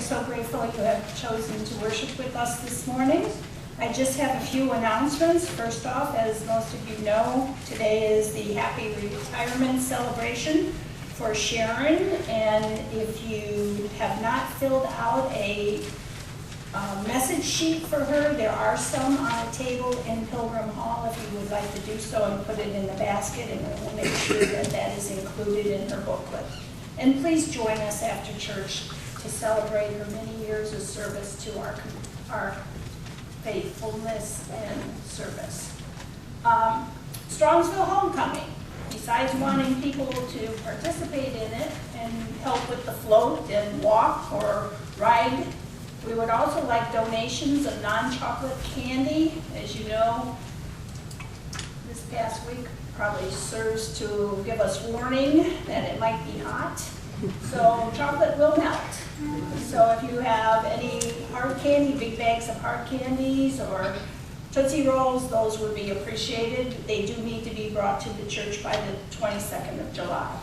so grateful you have chosen to worship with us this morning. I just have a few announcements. First off, as most of you know, today is the happy retirement celebration for Sharon. And if you have not filled out a message sheet for her, there are some on a table in Pilgrim Hall if you would like to do so, and put it in the basket, and we'll make sure that that is included in her booklet. And please join us after church to celebrate her many years of service to our faithfulness and service. Strongsville Homecoming. Besides wanting people to participate in it and help with the float and walk or ride, we would also like donations of non-chocolate candy. As you know, this past week probably serves to give us warning that it might be hot. So chocolate will melt. So if you have any hard candy, big bags of hard candies or Tootsie Rolls, those would be appreciated. They do need to be brought to the church by the 22nd of July.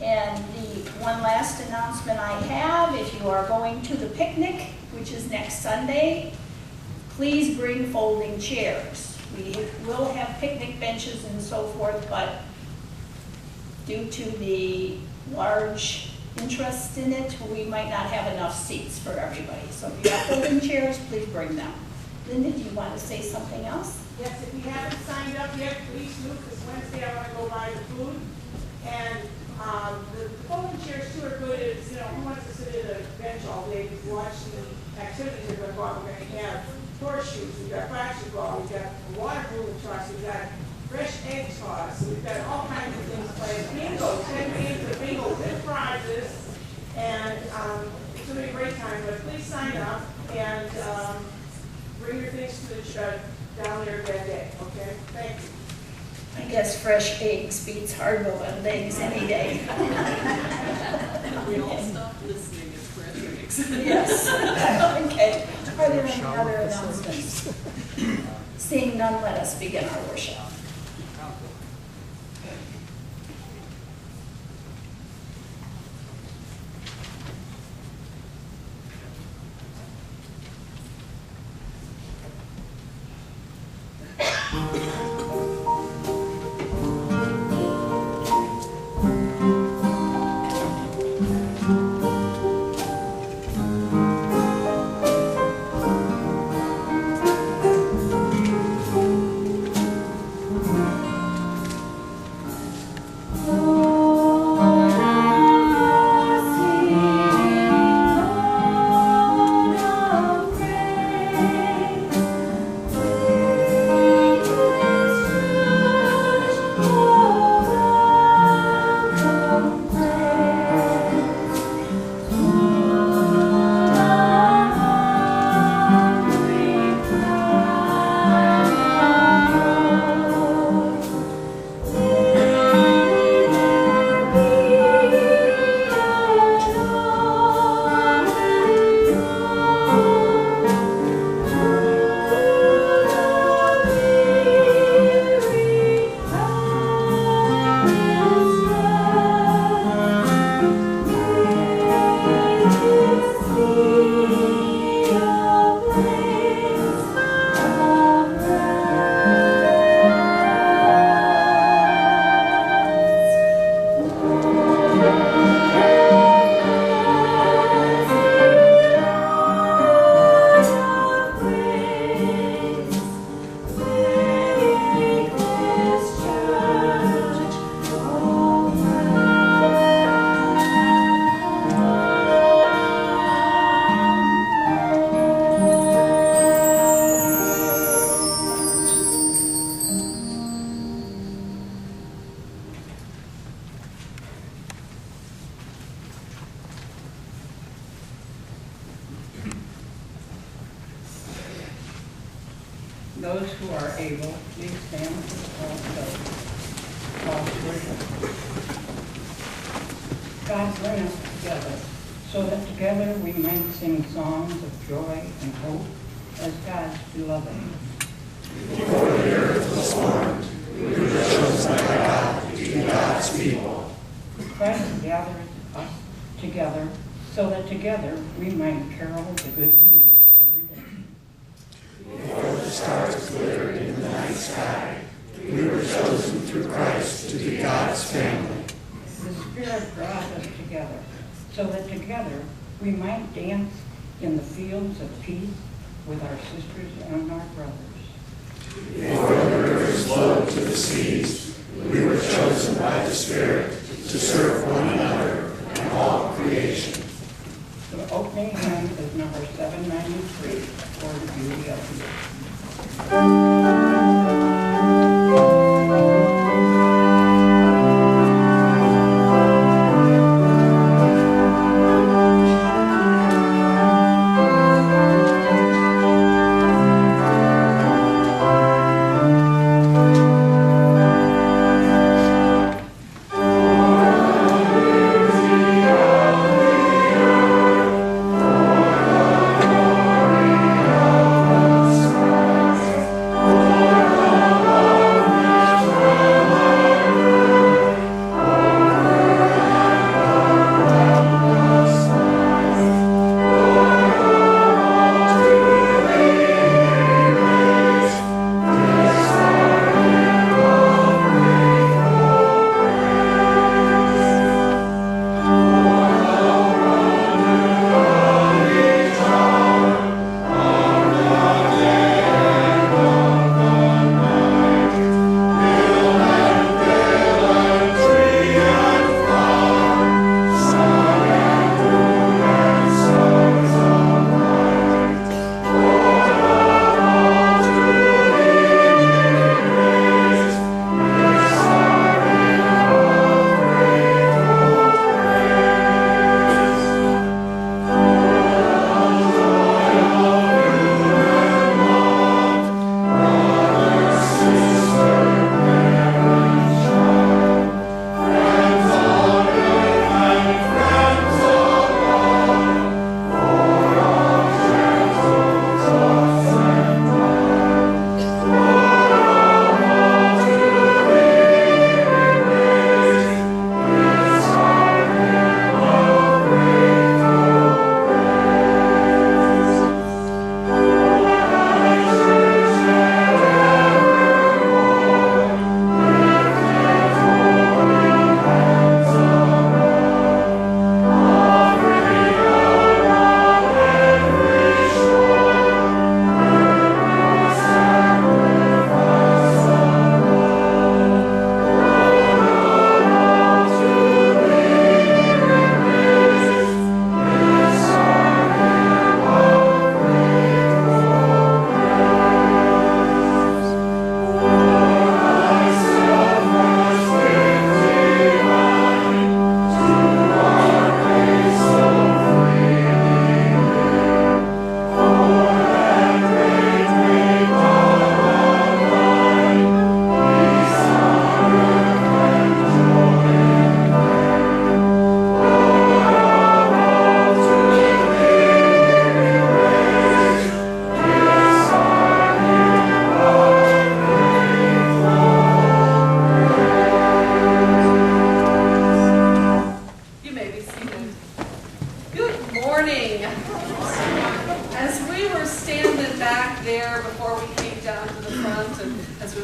And the one last announcement I have, if you are going to the picnic, which is next Sunday, please bring folding chairs. We will have picnic benches and so forth, but due to the large interest in it, we might not have enough seats for everybody. So if you have folding chairs, please bring them. Linda, do you want to say something else? Yes, if you haven't signed up yet, please do, because Wednesday I want to go buy the food. And the folding chairs too are good. It's, who wants to sit at a bench all day to watch the activities that are going on. We're going to have horseshoes, we've got basketball, we've got water cooler trucks, we've got fresh egg toss, we've got all kinds of things playing. Bingo, 10 games of bingo with prizes. And it's going to be a great time, but please sign up and bring your things to the church down there that day, okay? Thank you. I guess fresh eggs beats hard-boiled eggs any day. We all stopped listening at fresh eggs. Yes. Okay. Are there any other announcements? Seeing none, let us begin our worship. Those who are able, please stand for the call to worship. God, bring us together, so that together we might sing songs of joy and hope as God's beloved. Before the earth was formed, we were chosen by God to be God's people. Christ gathered us together so that together we might carol the good news of redemption. Before the stars glittered in the night sky, we were chosen through Christ to be God's family. The Spirit brought us together, so that together we might dance in the fields of peace with our sisters and our brothers. Before the rivers flowed to the seas, we were chosen by the Spirit to serve one another and all creation. The opening hymn is number 793, For the Beauty of the Earth.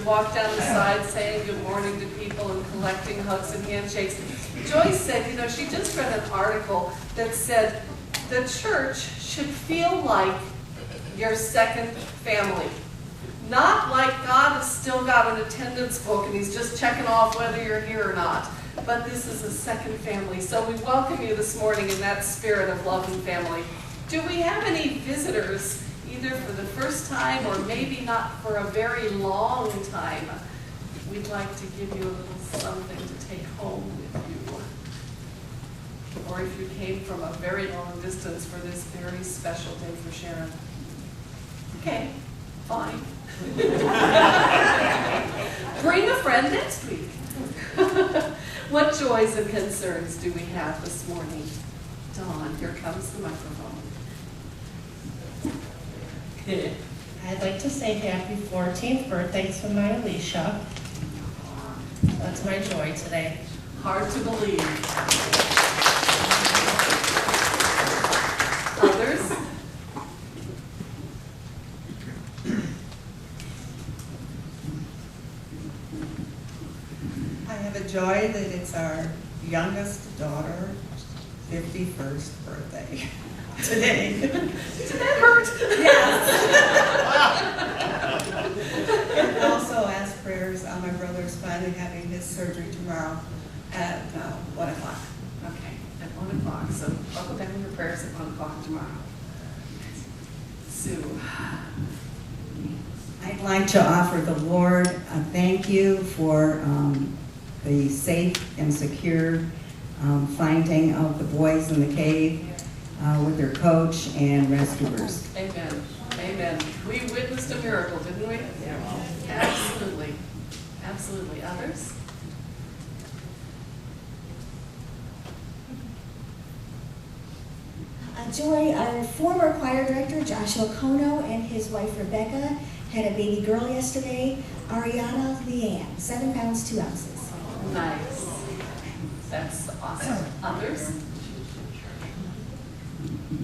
walk down the side saying good morning to people and collecting hugs and handshakes. Joyce said, you know, she just read an article that said the church should feel like your second family. Not like God has still got an attendance book and he's just checking off whether you're here or not. But this is a second family. So we welcome you this morning in that spirit of love and family. Do we have any visitors, either for the first time or maybe not for a very long time? We'd like to give you a little something to take home with you. Or if you came from a very long distance for this very special day for Sharon. Okay, fine. Bring a friend next week. What joys and concerns do we have this morning? Dawn, here comes the microphone. I'd like to say happy 14th birthday to my Alicia. That's my joy today. Hard to believe. Joy that it's our youngest daughter's 51st birthday today. Did that hurt? Yes. And also ask prayers on my brother's finally having his surgery tomorrow at 1 o'clock. Okay, at 1 o'clock, so I'll go down your prayers at 1 o'clock tomorrow. Sue. I'd like to offer the Lord a thank you for the safe and secure finding of the boys in the cave with their coach and rescuers. Amen. Amen. We witnessed a miracle, didn't we? Yeah. Absolutely. Absolutely. Others? Joy, our former choir director, Joshua Kono, and his wife, Rebecca, had a baby girl yesterday, Ariana Leanne, 7 pounds, 2 ounces. Nice. That's awesome. Others?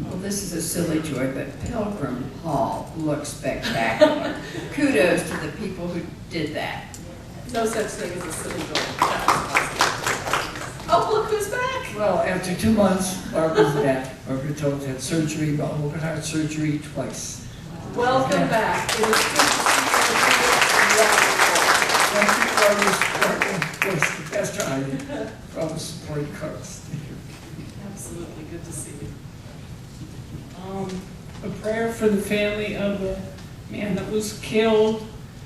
Well, this is a silly joy, but Pilgrim Hall looks spectacular. Kudos to the people who did that. No such thing as a silly joy. That was awesome. Oh, look who's back. Well, after 2 months, Barbara's back. Barbara told had surgery, but open heart surgery twice. Welcome back. It is good to see you. Thank you for all your support, and of course, Pastor Ivy, for all the support cards. Thank you. Absolutely good to see you. A prayer for the family of the man that was killed,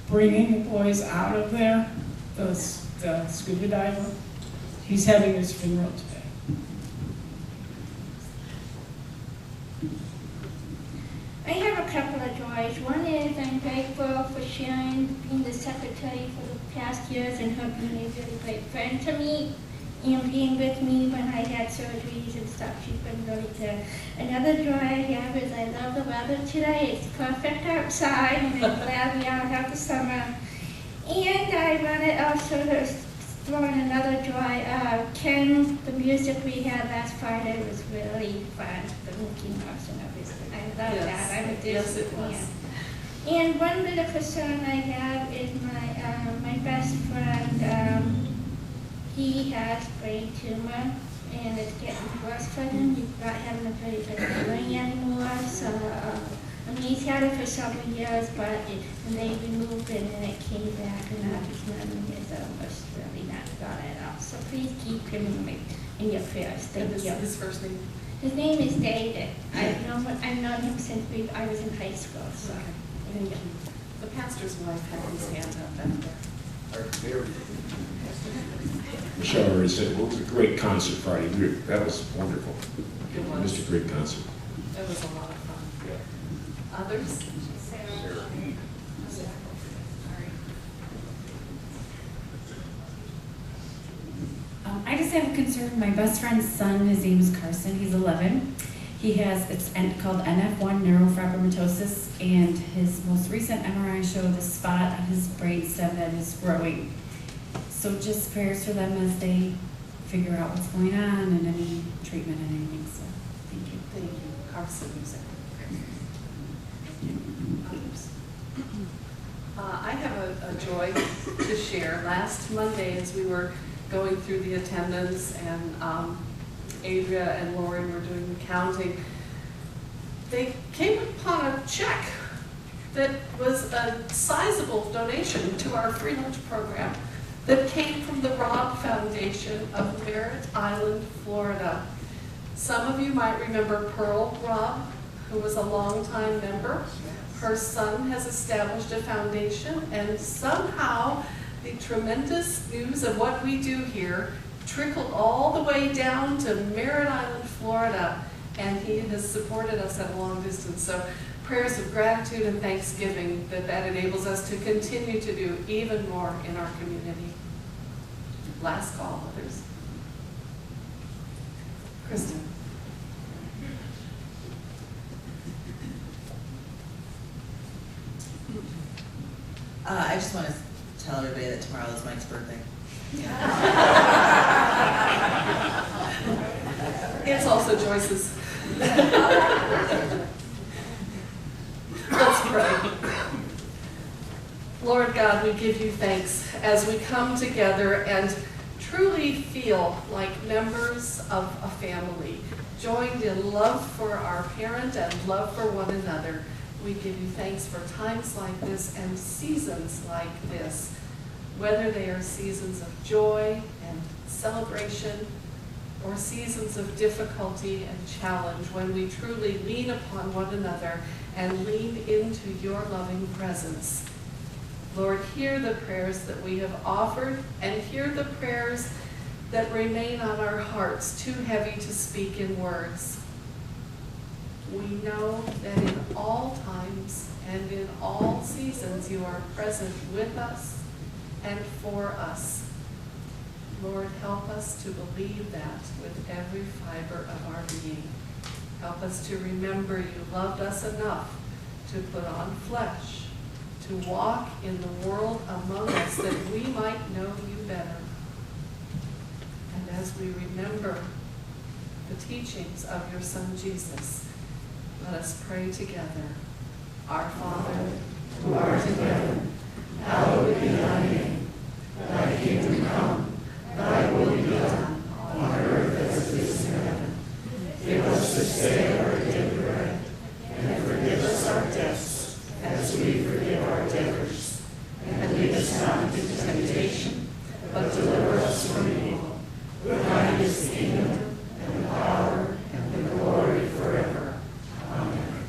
bringing the boys out of there, the scuba diver. He's having his funeral today. I have a couple of joys. One is I'm grateful for Sharon being the secretary for the past years and her being a really great friend to me and being with me when I had surgeries and stuff. She's been really good. Another joy I have is I love the weather today. It's perfect outside and I'm glad we all have the summer. And I wanted also to throw in another joy. Ken, the music we had last Friday was really fun. The Mickey Mouse and everything. I love that. I'm a Disney Yes, it was. fan. And one little concern I have is my best friend. He has brain tumor and it's getting worse for him. He's not having a very good memory anymore. So he's had it for several years, but they removed it and it came back, and now his memory is almost really not got it up. So please keep him in your prayers. Thank you. His first name? His name is David. I've known him since I was in high school. So. Okay. Thank you. The pastor's wife had his hand up back there. Michelle already said, well, it was a great concert Friday. That was wonderful. It was. Just a great concert. That was a lot of fun. Others? I just have a concern. My best friend's son, his name's Carson. He's 11. He has, it's called NF1 neurofibromatosis, and his most recent MRI showed a spot on his brainstem that is growing. So just prayers for them as they figure out what's going on and any treatment and anything. So thank you. Thank you. Carson, you said. I have a joy to share. Last Monday, as we were going through the attendance and Adria and Lauren were doing the counting, they came upon a check that was a sizable donation to our free lunch program that came from the Robb Foundation of Merritt Island, Florida. Some of you might remember Pearl Robb, who was a longtime member. Her son has established a foundation, and somehow the tremendous news of what we do here trickled all the way down to Merritt Island, Florida, and he has supported us at a long distance. So prayers of gratitude and thanksgiving that enables us to continue to do even more in our community. Last call, others. Kristen. I just want to tell everybody that tomorrow is Mike's birthday. It's also Joyce's. Let's pray. Lord God, we give you thanks as we come together and truly feel like members of a family, joined in love for our parent and love for one another. We give you thanks for times like this and seasons like this, whether they are seasons of joy and celebration or seasons of difficulty and challenge, when we truly lean upon one another and lean into your loving presence. Lord, hear the prayers that we have offered and hear the prayers that remain on our hearts, too heavy to speak in words. We know that in all times and in all seasons you are present with us and for us. Lord, help us to believe that with every fiber of our being. Help us to remember you loved us enough to put on flesh, to walk in the world among us that we might know you better. And as we remember the teachings of your Son Jesus, let us pray together. Our Father, who art in heaven, hallowed be thy name. Thy kingdom come, thy will be done, on earth as it is in heaven. Give us this day our daily bread, and forgive us our debts, as we forgive our debtors. And lead us not into temptation, but deliver us from evil. For thine is the kingdom, and the power, and the glory forever. Amen.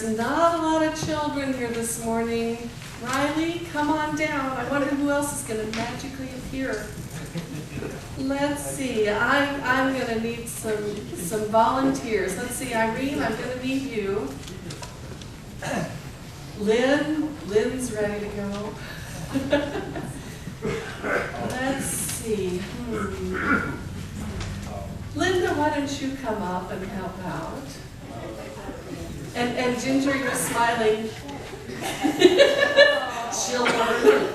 there's not a lot of children here this morning. Riley, come on down. I wonder who else is going to magically appear. Let's see. I'm going to need some volunteers. Let's see, Irene, I'm going to need you. Lynn's ready to go. Let's see. Linda, why don't you come up and help out? And Ginger, you're smiling. She'll learn.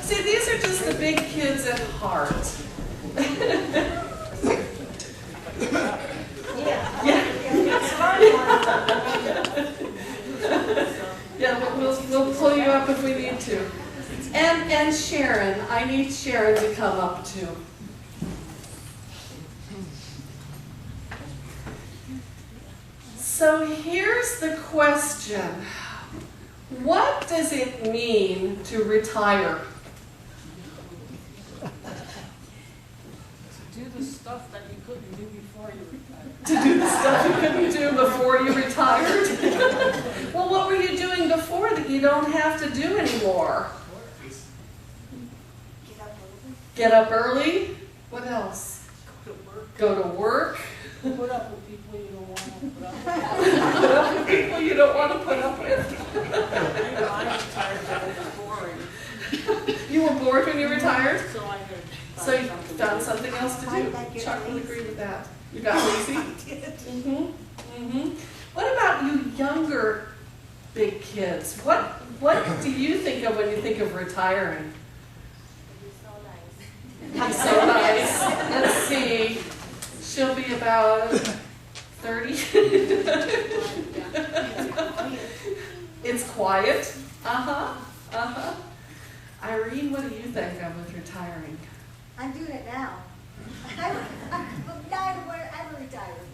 See, these are just the big kids at heart. Yeah, we'll pull you up if we need to. And Sharon, I need Sharon to come up too. So here's the question. What does it mean to retire? To do the stuff that you couldn't do before you retired. To do the stuff you couldn't do before you retired? Well, what were you doing before that you don't have to do anymore? Get up early. What else? Go to work. Put up with people you don't want to put up with. Put up with people you don't want to put up with. I retired, but it was boring. You were bored when you retired? So I had So you found something else to do. Chuck will agree with that. You got lazy? What about you younger big kids? What do you think of when you think of retiring? Be so nice. Let's see. She'll be about 30. It's quiet. Irene, what do you think of with retiring? I'm doing it now. I'm retired.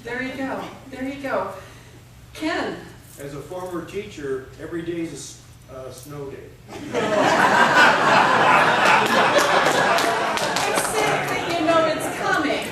There you go. There you go. Ken. As a former teacher, every day is a snow day. Except that you know it's coming.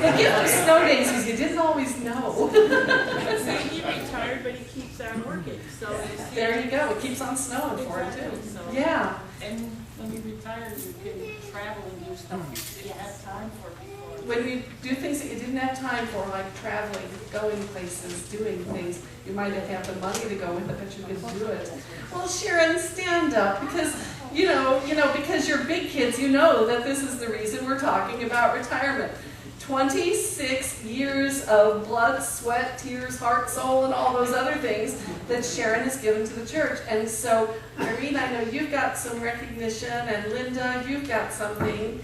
The gift of snow days is you didn't always know. See, he retired, but he keeps on working, so. There you go. It keeps on snowing for him too. Yeah. And when you retire, you can travel and do stuff you didn't have time for before. When you do things that you didn't have time for, like traveling, going places, doing things, you might not have the money to go with it, but you can do it. Well, Sharon, stand up, because because you're big kids, you know that this is the reason we're talking about retirement. 26 years of blood, sweat, tears, heart, soul, and all those other things that Sharon has given to the church. And so, Irene, I know you've got some recognition, and Linda, you've got something.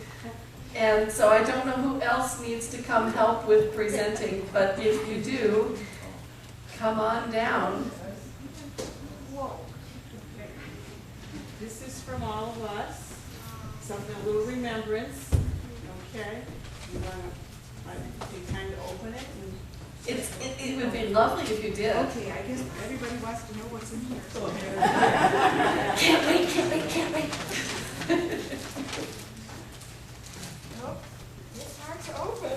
And so I don't know who else needs to come help with presenting, but if you do, come on down. Whoa. This is from all of us, something, a little remembrance, okay? You want to take time to open it? It would be lovely if you did. Okay, I guess everybody wants to know what's in here. Can't wait. Oh, it's hard to open.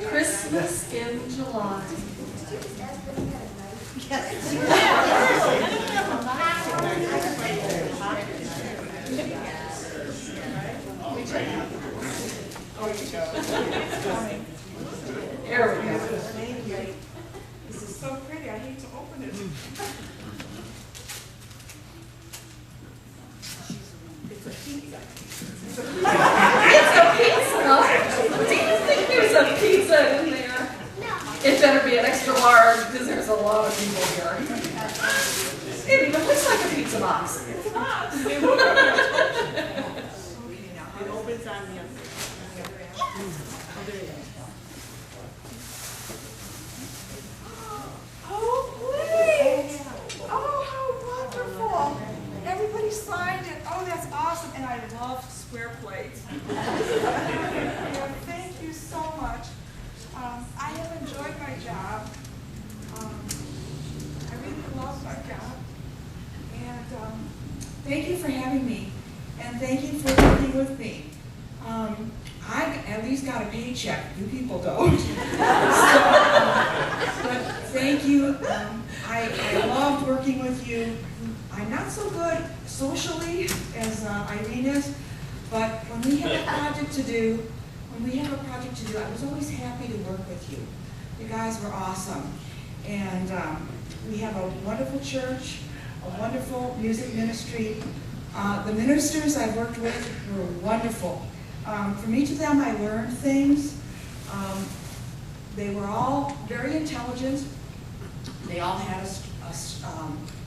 Christmas in July. Here we go. This is so pretty, I need to open it. It's a pizza. It's a pizza? Do you think there's a pizza in there? It better be an extra large, because there's a lot of people here. It even looks like a pizza box. It's a box. It opens on the other. Oh, there you go. Oh, great! Oh, how wonderful! Everybody signed it. Oh, that's awesome. And I love square plates. Yeah, thank you so much. I have enjoyed my job. I really love my job. And thank you for having me. And thank you for working with me. I at least got a paycheck. You people don't. But thank you. I loved working with you. I'm not so good socially as Irene is, but when we have a project to do, I was always happy to work with you. You guys were awesome. And we have a wonderful church, a wonderful music ministry. The ministers I worked with were wonderful. From each of them I learned things. They were all very intelligent. They all had a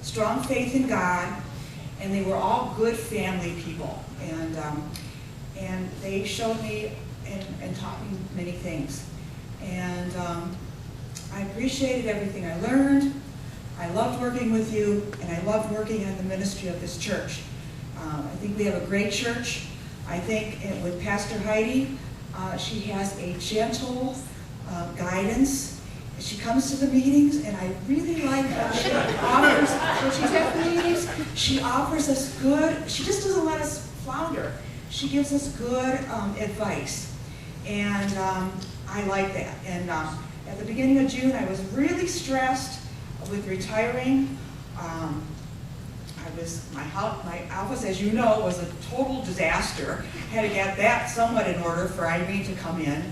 strong faith in God, and they were all good family people. And they showed me and taught me many things. And I appreciated everything I learned. I loved working with you, and I loved working in the ministry of this church. I think we have a great church. I think with Pastor Heidi, she has a gentle guidance. She comes to the meetings, and I really like how she offers, when she's at the meetings, she offers us good, she just doesn't let us flounder. She gives us good advice, and I like that. And at the beginning of June, I was really stressed with retiring. My office, as you know, was a total disaster. Had to get that somewhat in order for Irene to come in.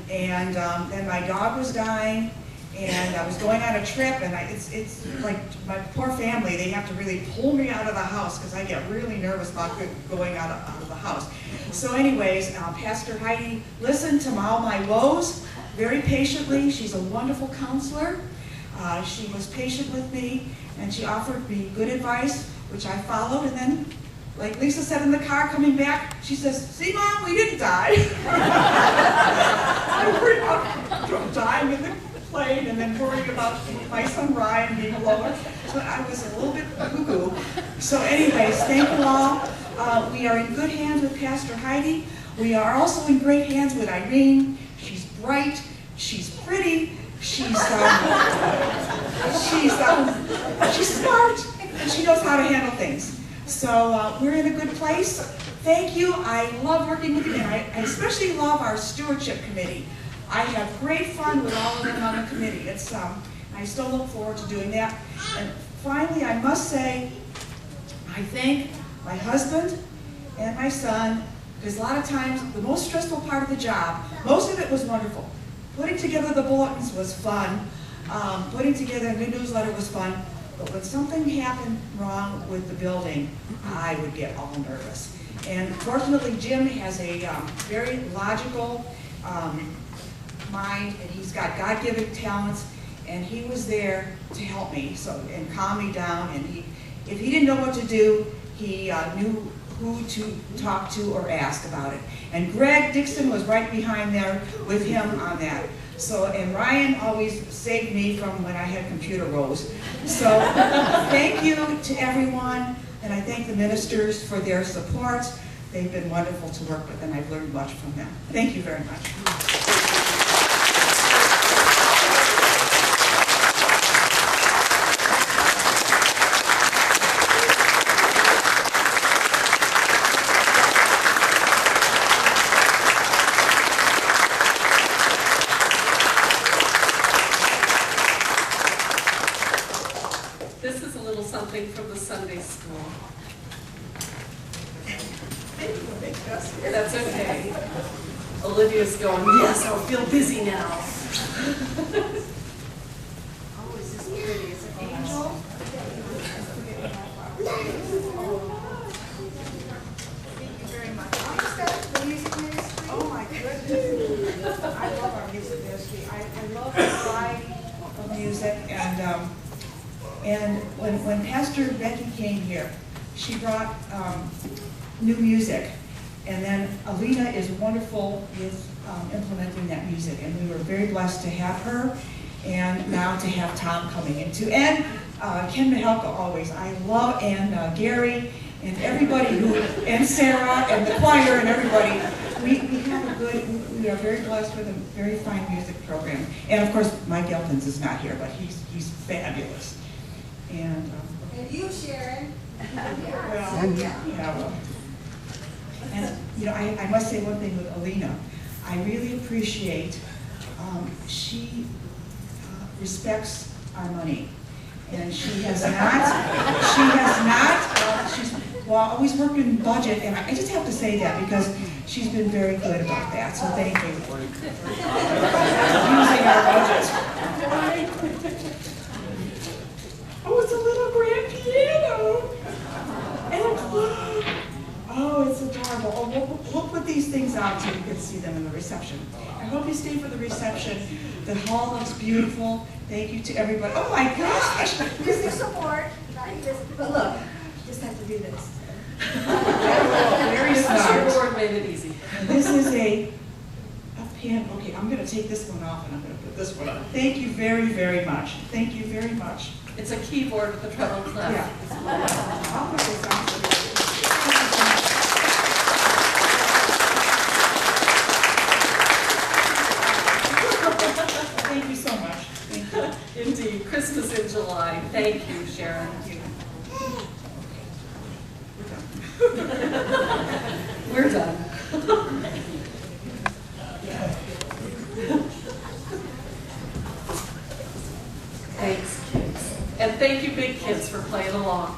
And then my dog was dying, and I was going on a trip, and it's like my poor family, they have to really pull me out of the house because I get really nervous about going out of the house. So anyways, Pastor Heidi listened to all my woes very patiently. She's a wonderful counselor. She was patient with me, and she offered me good advice, which I followed. And then, like Lisa said in the car coming back, she says, "See, Mom, we didn't die." I worried about dying in the plane, and then worrying about my son Ryan being alone. So I was a little bit cuckoo. So anyways, thank you all. We are in good hands with Pastor Heidi. We are also in great hands with Irene. She's bright, she's pretty, she's smart, and she knows how to handle things. So we're in a good place. Thank you. I love working with you, and I especially love our stewardship committee. I have great fun with all of them on the committee. It's I still look forward to doing that. And finally, I must say, I thank my husband and my son, because a lot of times the most stressful part of the job, most of it was wonderful. Putting together the bulletins was fun. Putting together a new newsletter was fun. But when something happened wrong with the building, I would get all nervous. And fortunately, Jim has a very logical mind, and he's got God-given talents, and he was there to help me and calm me down. And if he didn't know what to do, he knew who to talk to or ask about it. And Greg Dixon was right behind there with him on that. So, and Ryan always saved me from when I had computer woes. So, thank you to everyone, and I thank the ministers for their support. They've been wonderful to work with, and I've learned much from them. Thank you very much. This is a little something from the Sunday school. That's okay. Olivia's going, yes, I'll feel busy now. Oh, is this pretty? Is it Angel? Thank you very much. I'll start the music ministry. Oh my goodness. I love our music ministry. I love the variety of music, and when Pastor Becky came here, she brought new music. And then Alina is wonderful with implementing that music, and we were very blessed to have her, and now to have Tom coming in too. And Ken Mihalka always. I love, and Gary, and everybody and Sarah, and the choir, and everybody. We are very blessed with a very fine music program. And of course, Mike Elkins is not here, but he's fabulous. And you, Sharon. well, yeah, well. And, you know, I must say one thing with Alina. I really appreciate, she respects our money. And she's always worked in budget, and I just have to say that because she's been very good about that, so thank you. Using our budget. Oh, it's a little grand piano. And a clock. Oh, it's adorable. Oh, we'll put these things out so you can see them in the reception. I hope you stay for the reception. The hall looks beautiful. Thank you to everybody. Oh my gosh! Here's the support. But look, you just have to do this. Very smart. Board made it easy. This is a pen. Okay, I'm going to take this one off and I'm going to put this one on. Thank you very, very much. Thank you very much. It's a keyboard with a treble clef. Yeah. I'll put this on. Thank you so much. Thank you. Indeed, Christmas in July. Thank you, Sharon. We're done. Thanks, kids. And thank you, big kids, for playing along.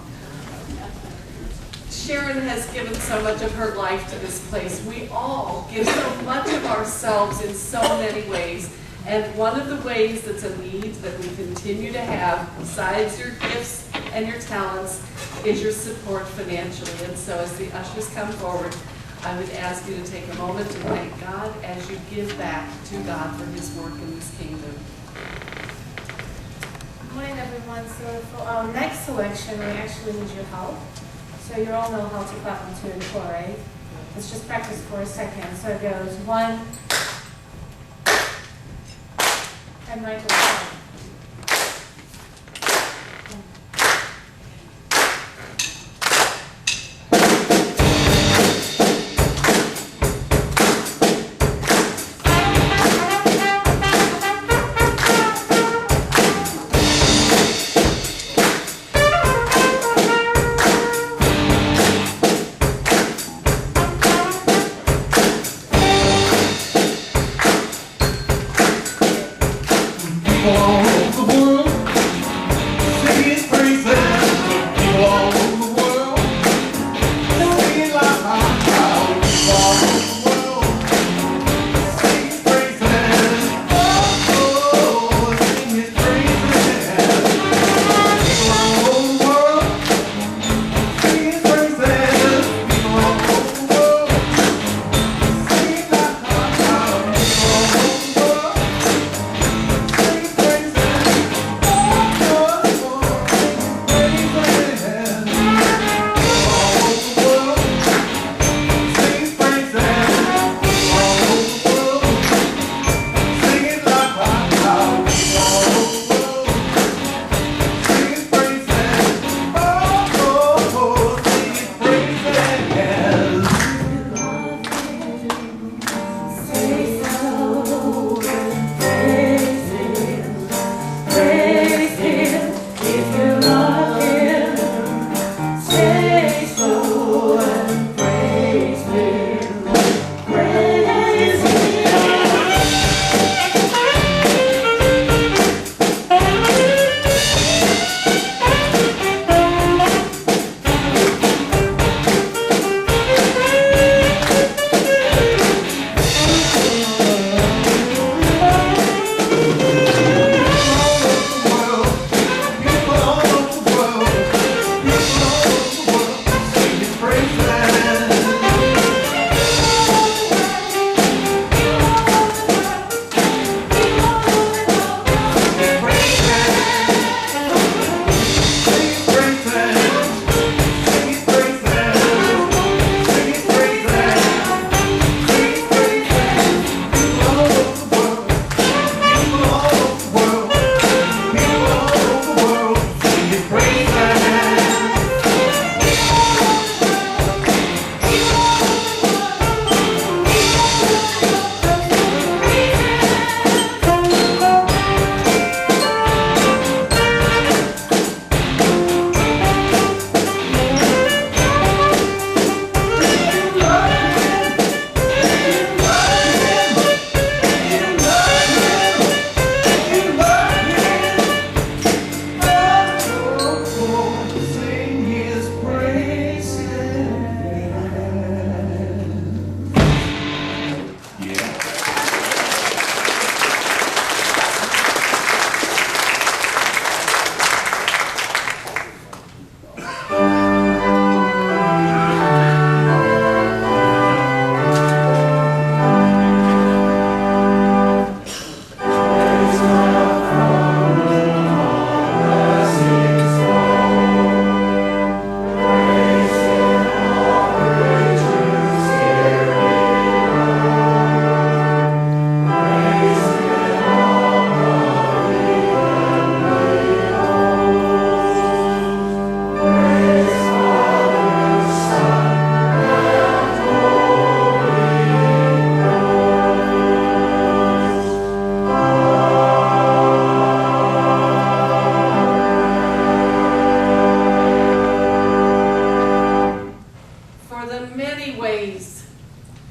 Sharon has given so much of her life to this place. We all give so much of ourselves in so many ways. And one of the ways that's a need that we continue to have, besides your gifts and your talents, is your support financially. And so as the ushers come forward, I would ask you to take a moment to thank God as you give back to God for his work in this kingdom. Good morning, everyone. So for our next selection, we actually need your help. So you all know how to clap on 2 and 4, right? Let's just practice for a second. So it goes 1, and right to 1. People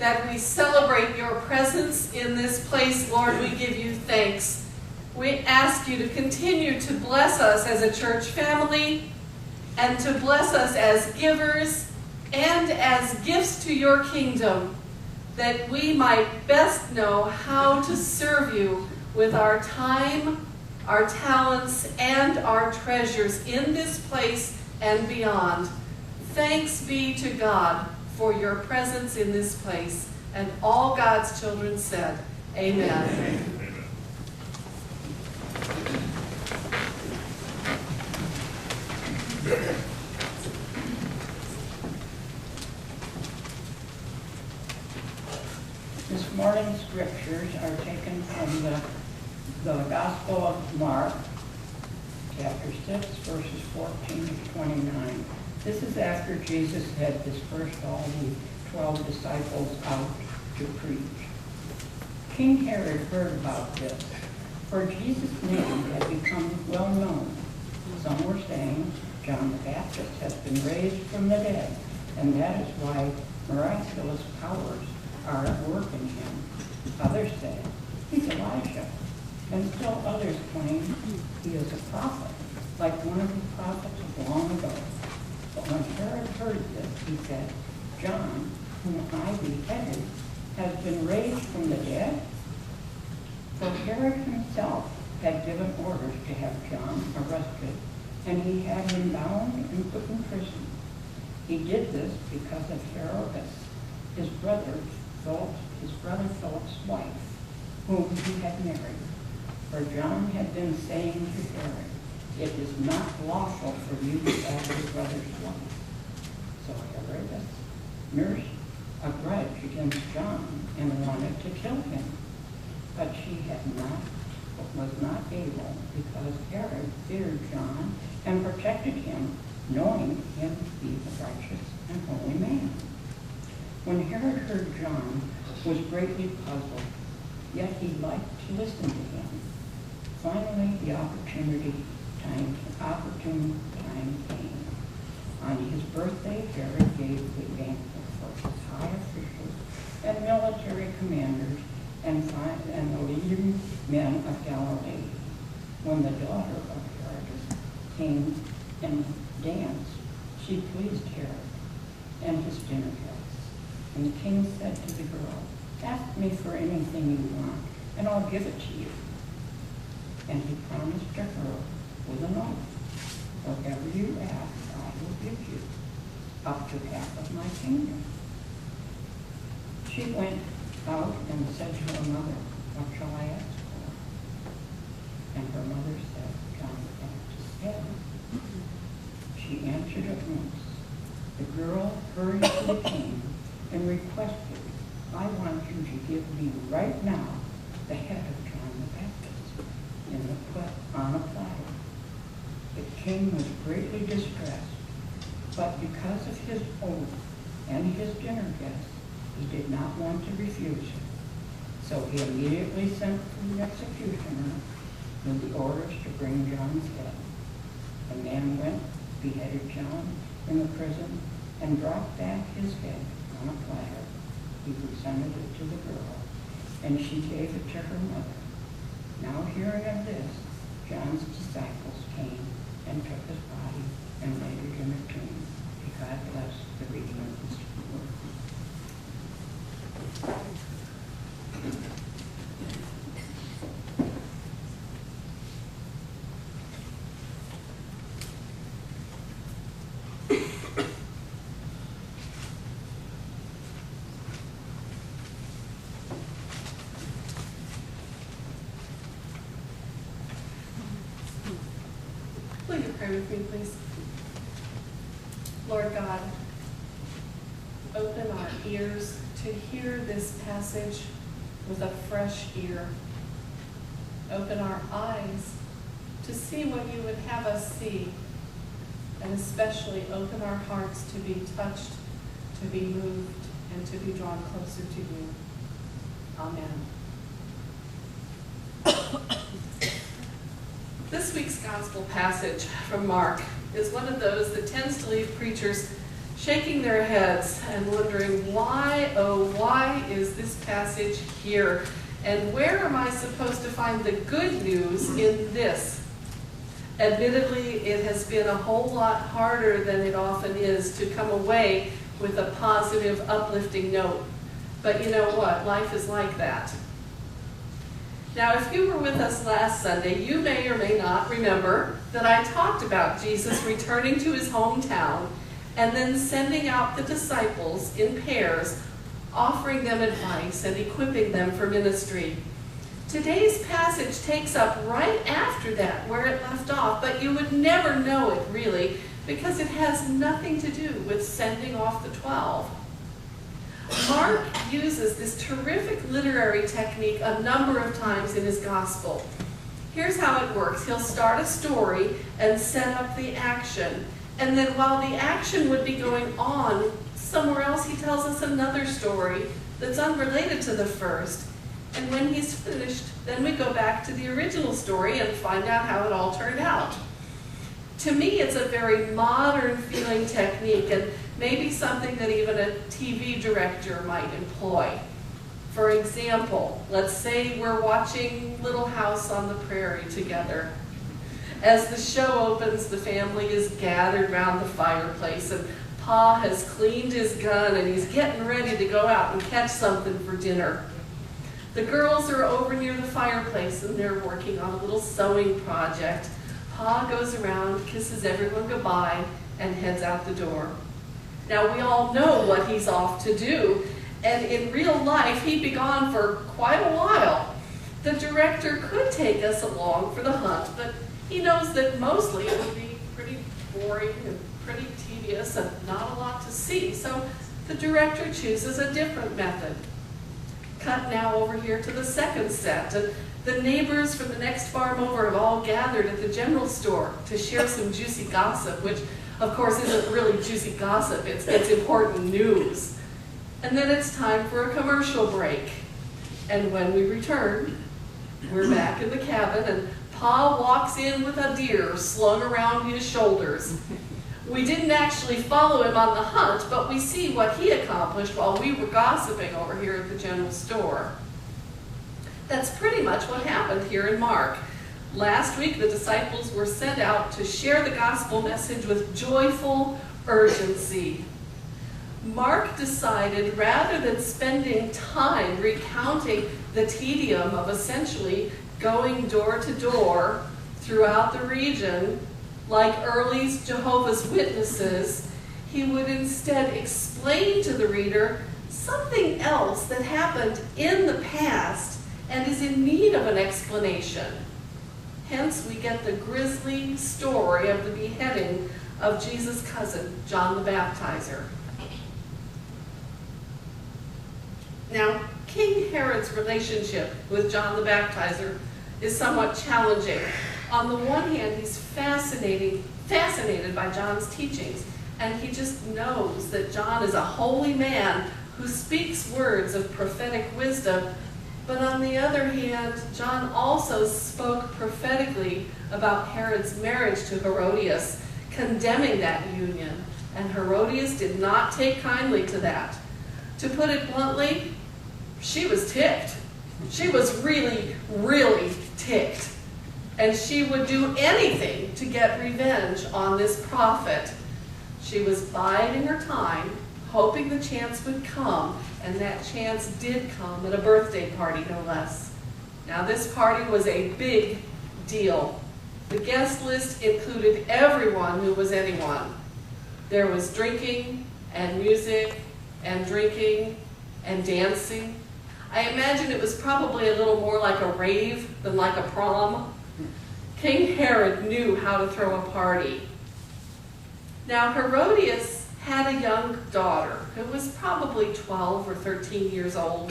that we celebrate your presence in this place. Lord, we give you thanks. We ask you to continue to bless us as a church family and to bless us as givers and as gifts to your kingdom, that we might best know how to serve you with our time, our talents, and our treasures in this place and beyond. Thanks be to God for your presence in this place. And all God's children said, amen. This morning's scriptures are taken from the Gospel of Mark, chapter 6, verses 14 to 29. This is after Jesus had dispersed all the 12 disciples out to preach. King Herod heard about this, for Jesus' name had become well known. Some were saying, John the Baptist has been raised from the dead, and that is why miraculous powers are at work in him. Others say, he's Elijah, and still others claim he is a prophet, like one of the prophets of long ago. But when Herod heard this, he said, John, whom I beheaded, has been raised from the dead? For Herod himself had given orders to have John arrested, and he had him bound and put in prison. He did this because of Herodias, his brother Philip's wife, whom he had married. For John had been saying to Herod, it is not lawful for you to have your brother's wife. So Herodias nursed a grudge against John and wanted to kill him. But she was not able, because Herod feared John and protected him, knowing him to be a righteous and holy man. When Herod heard John was greatly puzzled, yet he liked to listen to him. Finally, the opportune time came. On his birthday, Herod gave a banquet for his high officials and military commanders and the leading men of Galilee. When the daughter of Herod came and danced, she pleased Herod and his dinner guests. And the king said to the girl, ask me for anything you want, and I'll give it to you. And he promised to her with an oath, whatever you ask, I will give you, up to half of my kingdom. She went out and said to her mother, what shall I ask for? And her mother said, John the Baptist's head. She answered at once. The girl hurried to the king and requested, I want you to give me right now the head of John the Baptist on a platter. The king was greatly distressed, but because of his oath and his dinner guests, he did not want to refuse him. So he immediately sent for the executioner with the orders to bring John's head. The man went, beheaded John in the prison, and brought back his head on a platter. He presented it to the girl, and she gave it to her mother. Now hearing of this, John's disciples came and took his body and laid it in a tomb. May God bless the reading of his word. Will you pray with me, please? Lord God, open our ears to hear this passage with a fresh ear. Open our eyes to see what you would have us see, and especially open our hearts to be touched, to be moved, and to be drawn closer to you. Amen. This week's gospel passage from Mark is one of those that tends to leave preachers shaking their heads and wondering why, oh, why is this passage here? And where am I supposed to find the good news in this? Admittedly, it has been a whole lot harder than it often is to come away with a positive, uplifting note. But you know what? Life is like that. Now, if you were with us last Sunday, you may or may not remember that I talked about Jesus returning to his hometown and then sending out the disciples in pairs, offering them advice and equipping them for ministry. Today's passage takes up right after that, where it left off, but you would never know it really, because it has nothing to do with sending off the 12. Mark uses this terrific literary technique a number of times in his gospel. Here's how it works. He'll start a story and set up the action, and then while the action would be going on, somewhere else he tells us another story that's unrelated to the first. And when he's finished, then we go back to the original story and find out how it all turned out. To me, it's a very modern feeling technique and maybe something that even a TV director might employ. For example, let's say we're watching Little House on the Prairie together. As the show opens, the family is gathered around the fireplace and Pa has cleaned his gun and he's getting ready to go out and catch something for dinner. The girls are over near the fireplace and they're working on a little sewing project. Pa goes around, kisses everyone goodbye, and heads out the door. Now we all know what he's off to do, and in real life he'd be gone for quite a while. The director could take us along for the hunt, but he knows that mostly it would be pretty boring and pretty tedious and not a lot to see, so the director chooses a different method. Cut now over here to the second set, and the neighbors from the next farm over have all gathered at the general store to share some juicy gossip, which of course isn't really juicy gossip, it's important news. And then it's time for a commercial break. And when we return, we're back in the cabin and Pa walks in with a deer slung around his shoulders. We didn't actually follow him on the hunt, but we see what he accomplished while we were gossiping over here at the general store. That's pretty much what happened here in Mark. Last week, the disciples were sent out to share the gospel message with joyful urgency. Mark decided, rather than spending time recounting the tedium of essentially going door to door throughout the region, like early Jehovah's Witnesses, he would instead explain to the reader something else that happened in the past and is in need of an explanation. Hence, we get the grisly story of the beheading of Jesus' cousin, John the Baptizer. Now, King Herod's relationship with John the Baptizer is somewhat challenging. On the one hand, he's fascinated by John's teachings, and he just knows that John is a holy man who speaks words of prophetic wisdom. But on the other hand, John also spoke prophetically about Herod's marriage to Herodias, condemning that union, and Herodias did not take kindly to that. To put it bluntly, she was ticked. She was really, really ticked. And she would do anything to get revenge on this prophet. She was biding her time, hoping the chance would come, and that chance did come at a birthday party, no less. Now, this party was a big deal. The guest list included everyone who was anyone. There was drinking and music and drinking and dancing. I imagine it was probably a little more like a rave than like a prom. King Herod knew how to throw a party. Now, Herodias had a young daughter who was probably 12 or 13 years old,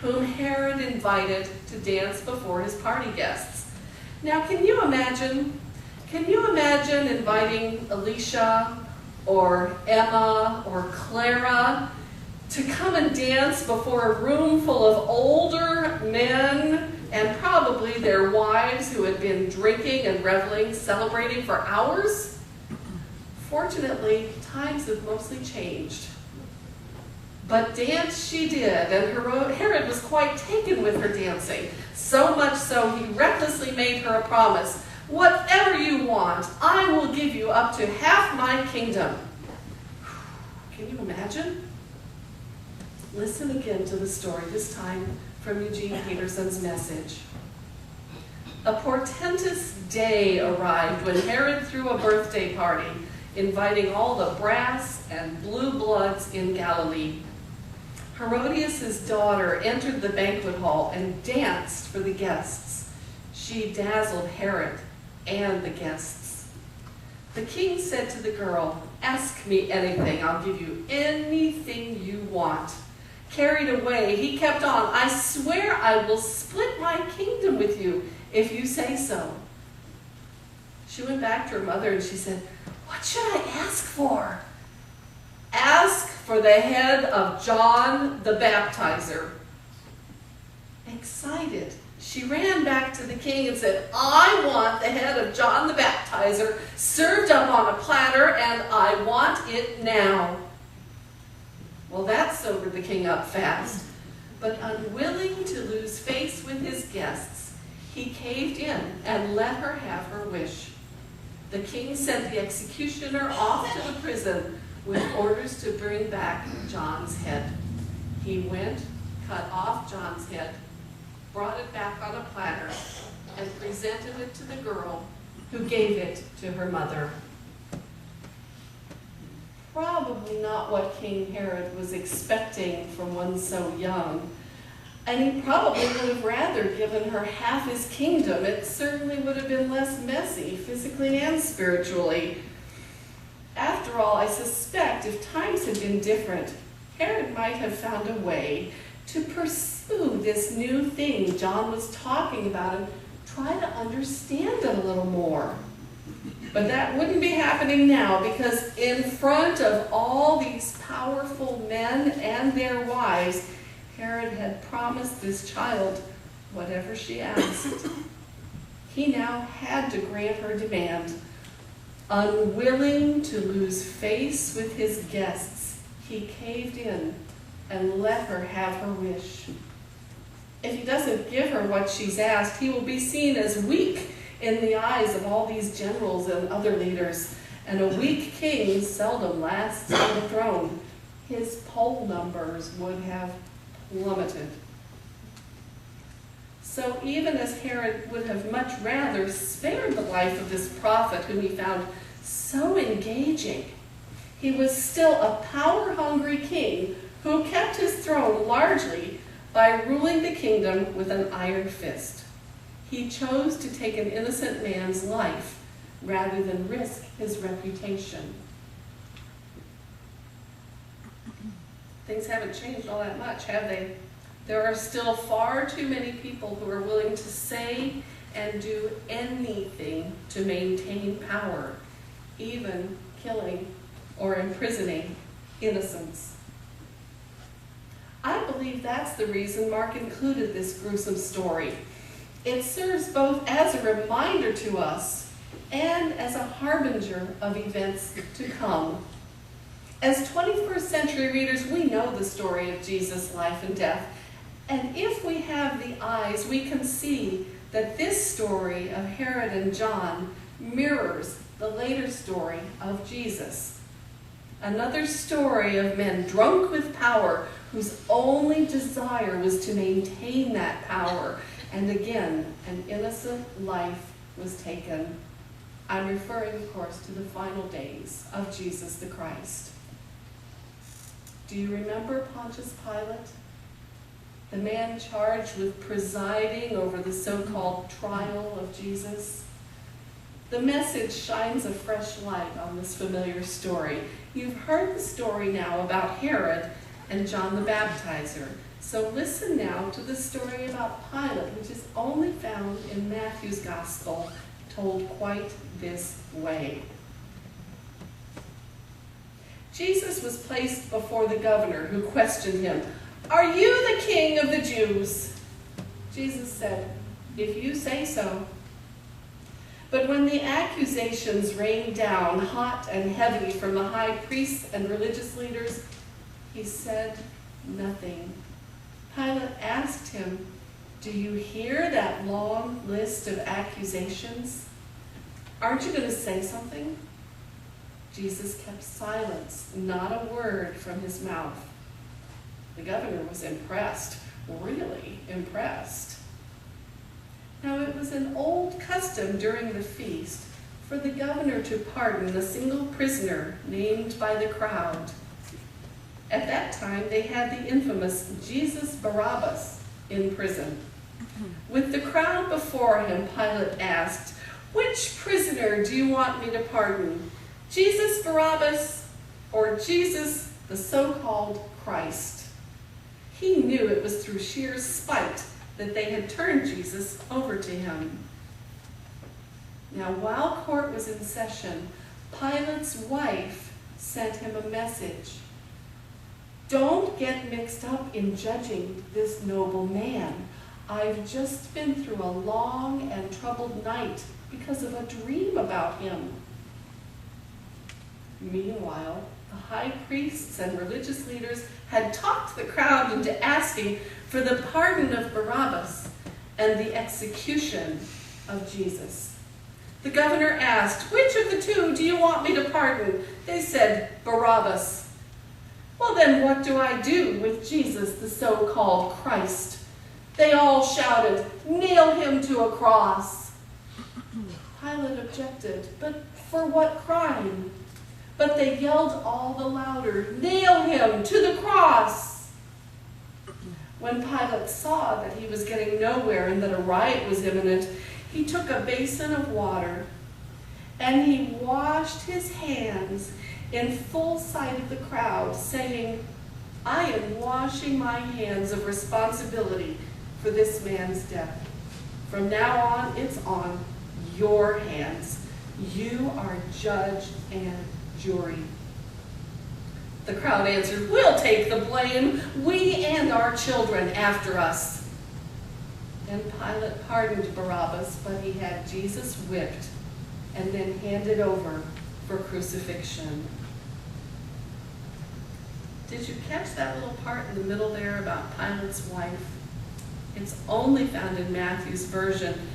whom Herod invited to dance before his party guests. Now, can you imagine inviting Alicia or Emma or Clara to come and dance before a room full of older men and probably their wives who had been drinking and reveling, celebrating for hours? Fortunately, times have mostly changed. But dance she did, and Herod was quite taken with her dancing, so much so he recklessly made her a promise. Whatever you want, I will give you up to half my kingdom. Can you imagine? Listen again to the story, this time from Eugene Peterson's message. A portentous day arrived when Herod threw a birthday party, inviting all the brass and blue bloods in Galilee. Herodias' daughter entered the banquet hall and danced for the guests. She dazzled Herod and the guests. The king said to the girl, "Ask me anything, I'll give you anything you want." Carried away, he kept on, "I swear I will split my kingdom with you if you say so." She went back to her mother and she said, "What should I ask for?" "Ask for the head of John the Baptizer." Excited, she ran back to the king and said, "I want the head of John the Baptizer served up on a platter, and I want it now." Well, that sobered the king up fast, but unwilling to lose face with his guests, he caved in and let her have her wish. The king sent the executioner off to the prison with orders to bring back John's head. He went, cut off John's head, brought it back on a platter, and presented it to the girl, who gave it to her mother. Probably not what King Herod was expecting from one so young, and he probably would have rather given her half his kingdom. It certainly would have been less messy, physically and spiritually. After all, I suspect if times had been different, Herod might have found a way to pursue this new thing John was talking about and try to understand it a little more. But that wouldn't be happening now, because in front of all these powerful men and their wives, Herod had promised this child whatever she asked. He now had to grant her demand. Unwilling to lose face with his guests, he caved in and let her have her wish. If he doesn't give her what she's asked, he will be seen as weak in the eyes of all these generals and other leaders, and a weak king seldom lasts on the throne. His poll numbers would have plummeted. So even as Herod would have much rather spared the life of this prophet whom he found so engaging, he was still a power-hungry king who kept his throne largely by ruling the kingdom with an iron fist. He chose to take an innocent man's life rather than risk his reputation. Things haven't changed all that much, have they? There are still far too many people who are willing to say and do anything to maintain power, even killing or imprisoning innocents. I believe that's the reason Mark included this gruesome story. It serves both as a reminder to us and as a harbinger of events to come. As 21st century readers, we know the story of Jesus' life and death, and if we have the eyes, we can see that this story of Herod and John mirrors the later story of Jesus. Another story of men drunk with power whose only desire was to maintain that power. And again, an innocent life was taken. I'm referring, of course, to the final days of Jesus the Christ. Do you remember Pontius Pilate? The man charged with presiding over the so-called trial of Jesus? The message shines a fresh light on this familiar story. You've heard the story now about Herod and John the Baptizer. So listen now to the story about Pilate, which is only found in Matthew's Gospel, told quite this way. Jesus was placed before the governor, who questioned him, "Are you the king of the Jews?" Jesus said, "If you say so." But when the accusations rained down hot and heavy from the high priests and religious leaders, he said nothing. Pilate asked him, "Do you hear that long list of accusations? Aren't you going to say something?" Jesus kept silence, not a word from his mouth. The governor was impressed, really impressed. Now it was an old custom during the feast for the governor to pardon a single prisoner named by the crowd. At that time, they had the infamous Jesus Barabbas in prison. With the crowd before him, Pilate asked, "Which prisoner do you want me to pardon? Jesus Barabbas or Jesus, the so-called Christ?" He knew it was through sheer spite that they had turned Jesus over to him. Now, while court was in session, Pilate's wife sent him a message. "Don't get mixed up in judging this noble man. I've just been through a long and troubled night because of a dream about him." Meanwhile, the high priests and religious leaders had talked the crowd into asking for the pardon of Barabbas and the execution of Jesus. The governor asked, "Which of the two do you want me to pardon?" They said, "Barabbas." "Well, then what do I do with Jesus, the so-called Christ?" They all shouted, "Nail him to a cross." Pilate objected, "But for what crime?" But they yelled all the louder, "Nail him to the cross!" When Pilate saw that he was getting nowhere and that a riot was imminent, he took a basin of water and he washed his hands in full sight of the crowd, saying, "I am washing my hands of responsibility for this man's death. From now on, it's on your hands. You are judge and jury." The crowd answered, "We'll take the blame, we and our children after us." And Pilate pardoned Barabbas, but he had Jesus whipped and then handed over for crucifixion. Did you catch that little part in the middle there about Pilate's wife? It's only found in Matthew's version,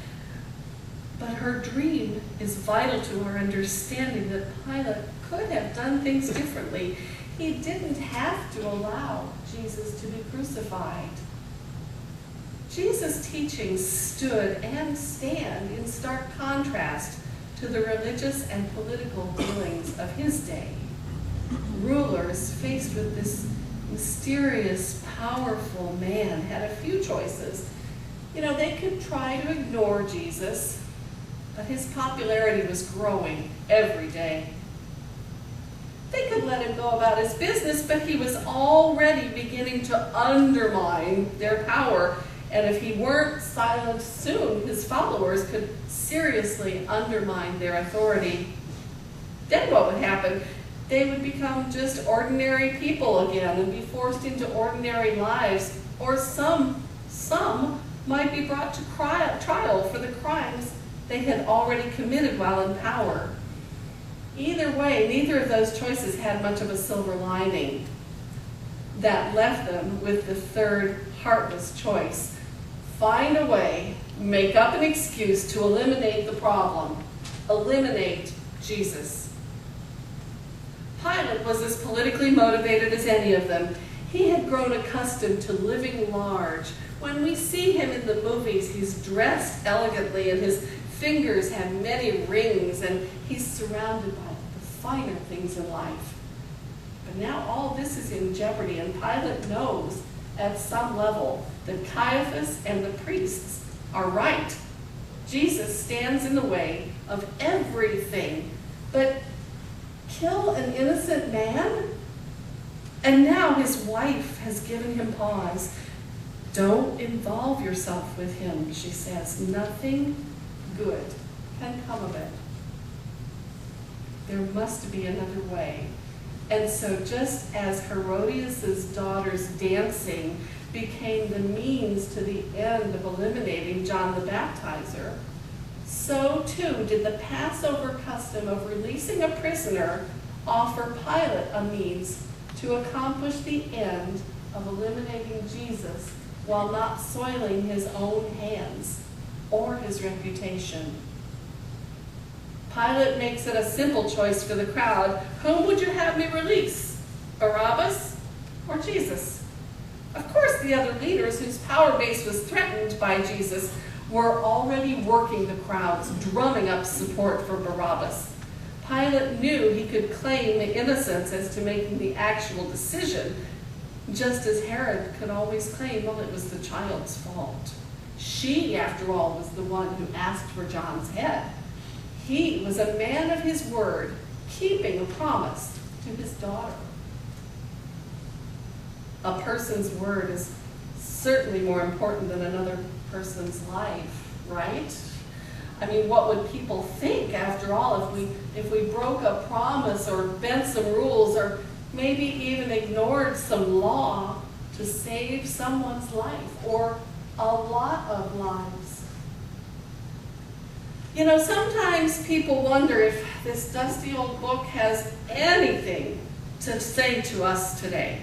but her dream is vital to our understanding that Pilate could have done things differently. He didn't have to allow Jesus to be crucified. Jesus' teachings stood and stand in stark contrast to the religious and political dealings of his day. Rulers faced with this mysterious, powerful man had a few choices. They could try to ignore Jesus, but his popularity was growing every day. They could let him go about his business, but he was already beginning to undermine their power, and if he weren't silent soon, his followers could seriously undermine their authority. Then what would happen? They would become just ordinary people again and be forced into ordinary lives, or some might be brought to trial for the crimes they had already committed while in power. Either way, neither of those choices had much of a silver lining. That left them with the third heartless choice: find a way, make up an excuse to eliminate the problem, eliminate Jesus. Pilate was as politically motivated as any of them. He had grown accustomed to living large. When we see him in the movies, he's dressed elegantly and his fingers have many rings, and he's surrounded by the finer things in life. But now all this is in jeopardy, and Pilate knows at some level that Caiaphas and the priests are right. Jesus stands in the way of everything. But kill an innocent man? And now his wife has given him pause. "Don't involve yourself with him," she says. "Nothing good can come of it." There must be another way. And so just as Herodias' daughter's dancing became the means to the end of eliminating John the Baptizer, So too did the Passover custom of releasing a prisoner offer Pilate a means to accomplish the end of eliminating Jesus while not soiling his own hands or his reputation. Pilate makes it a simple choice for the crowd. Whom would you have me release? Barabbas or Jesus? Of course, the other leaders whose power base was threatened by Jesus were already working the crowds, drumming up support for Barabbas. Pilate knew he could claim the innocence as to making the actual decision, just as Herod could always claim, well, it was the child's fault. She, after all, was the one who asked for John's head. He was a man of his word, keeping a promise to his daughter. A person's word is certainly more important than another person's life, right? I mean, what would people think, after all, if we broke a promise or bent some rules or maybe even ignored some law to save someone's life or a lot of lives? You know, sometimes people wonder if this dusty old book has anything to say to us today.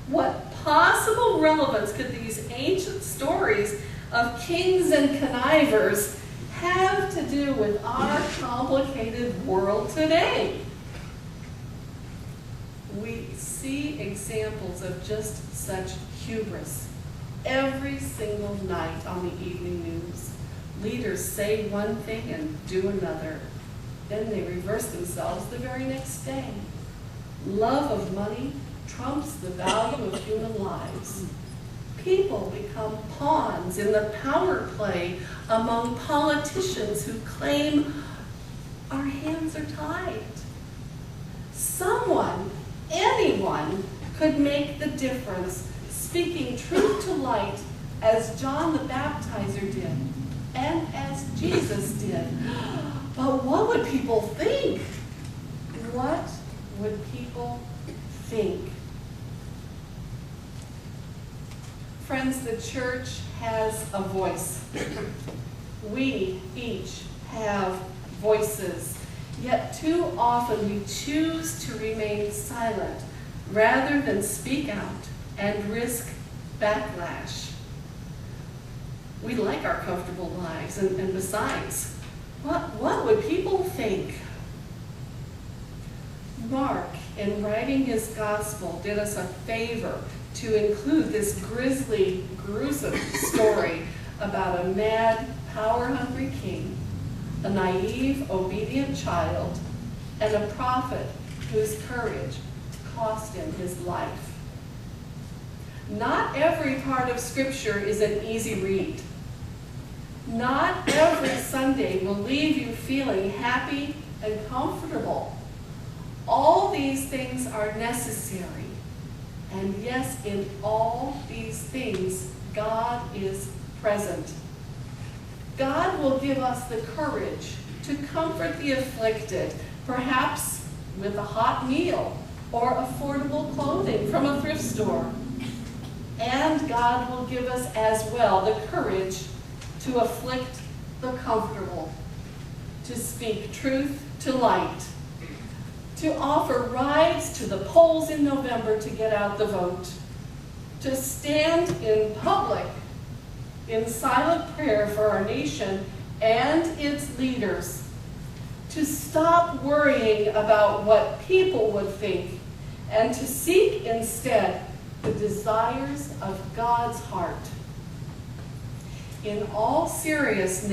What possible relevance could these ancient stories of kings and connivers have to do with our complicated world today? We see examples of just such hubris every single night on the evening news. Leaders say one thing and do another. Then they reverse themselves the very next day. Love of money trumps the value of human lives. People become pawns in the power play among politicians who claim our hands are tied. Someone, anyone, could make the difference, speaking truth to light as John the Baptizer did and as Jesus did. But what would people think? What would people think? Friends, the church has a voice. We each have voices. Yet too often we choose to remain silent rather than speak out and risk backlash. We like our comfortable lives, and besides, what would people think? Mark, in writing his gospel, did us a favor to include this grisly, gruesome story about a mad, power-hungry king, a naive, obedient child, and a prophet whose courage cost him his life. Not every part of Scripture is an easy read. Not every Sunday will leave you feeling happy and comfortable. All these things are necessary. And yes, in all these things, God is present. God will give us the courage to comfort the afflicted, perhaps with a hot meal or affordable clothing from a thrift store. And God will give us as well the courage to afflict the comfortable, to speak truth to light, to offer rides to the polls in November to get out the vote, to stand in public in silent prayer for our nation and its leaders, to stop worrying about what people would think and to seek instead the desires of God's heart. In all seriousness,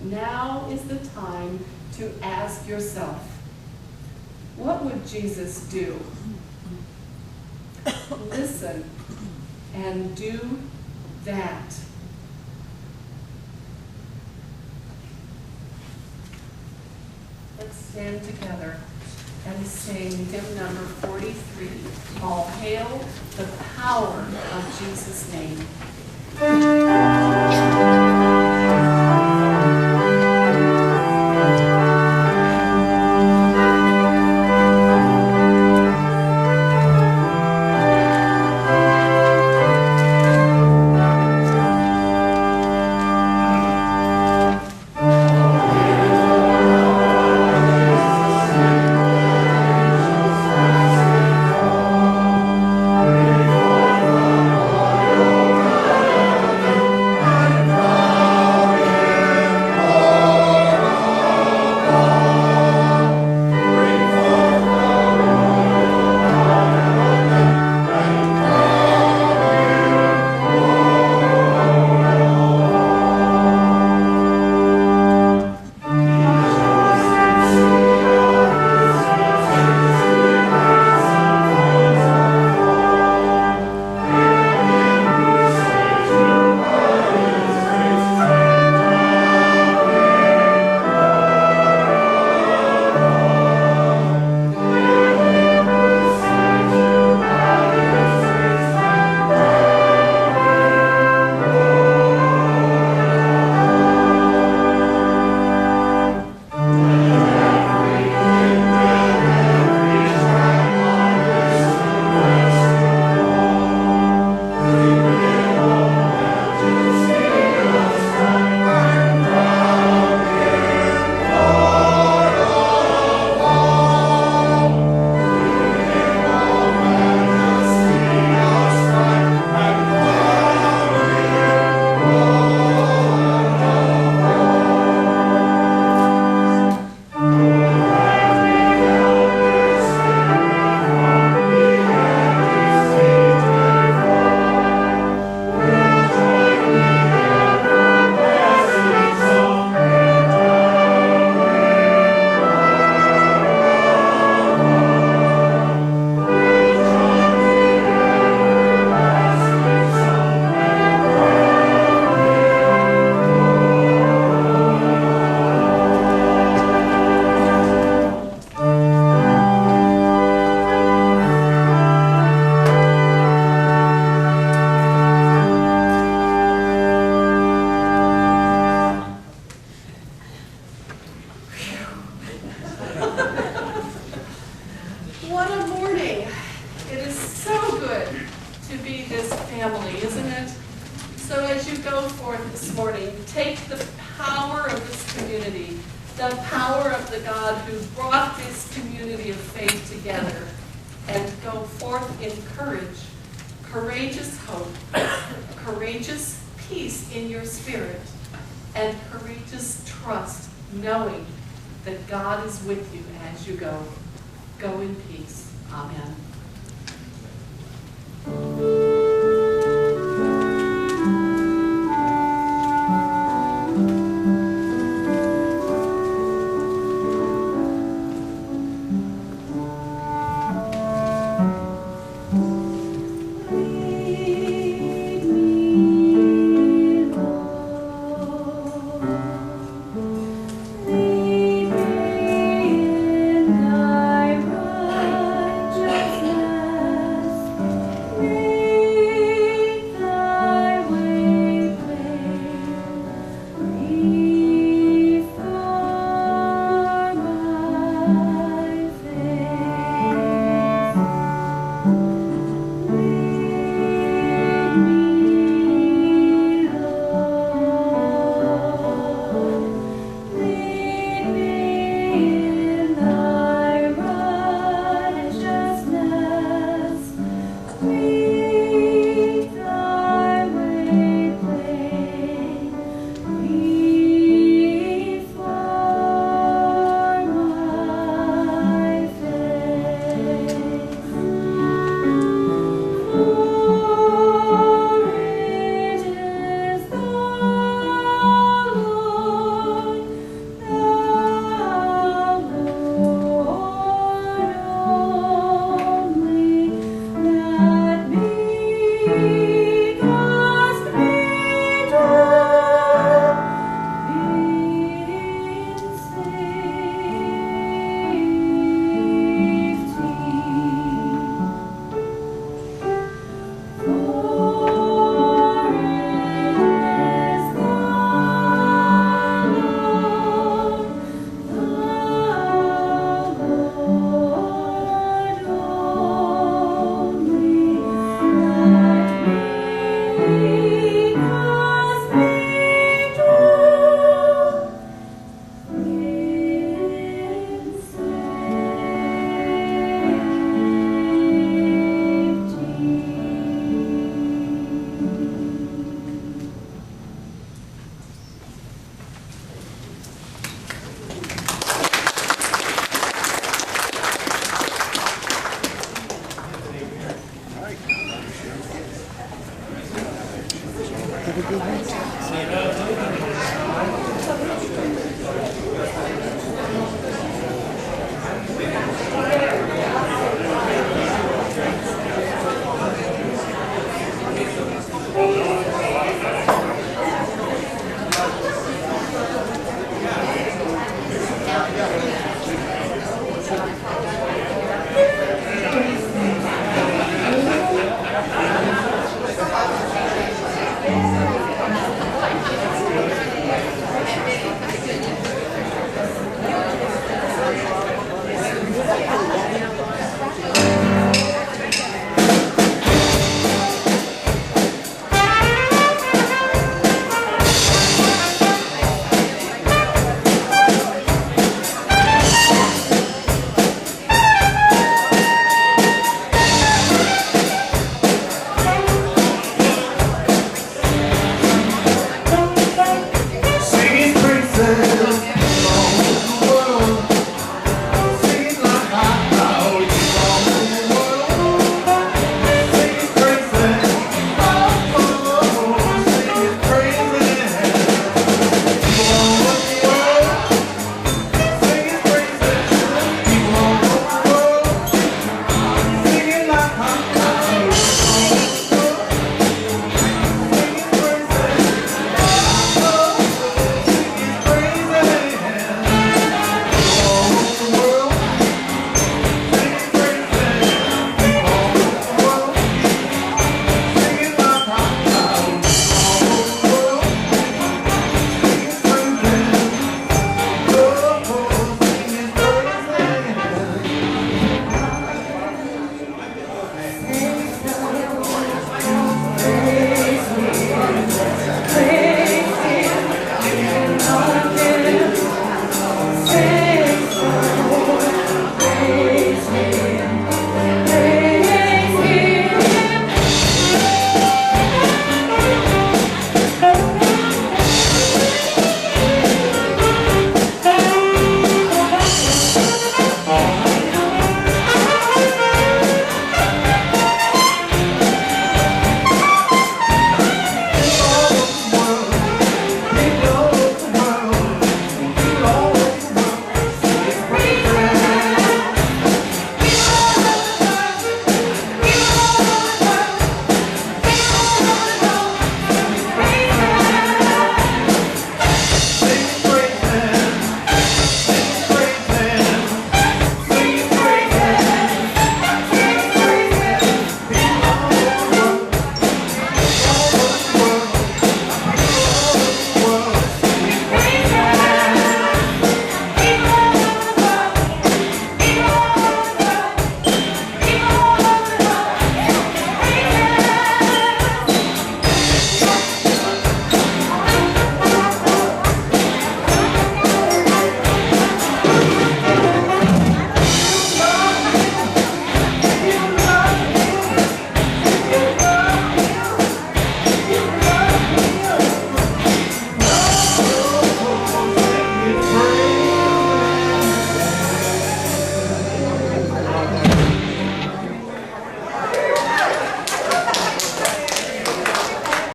now is the time to ask yourself, what would Jesus do? Listen and do that. Let's stand together and sing hymn number 43, All Hail the Power of Jesus' Name. the power of the God who brought this community of faith together, and go forth in courage, courageous hope, courageous peace in your spirit, and courageous trust, knowing that God is with you as you go. Go in peace. Amen. Have a good night.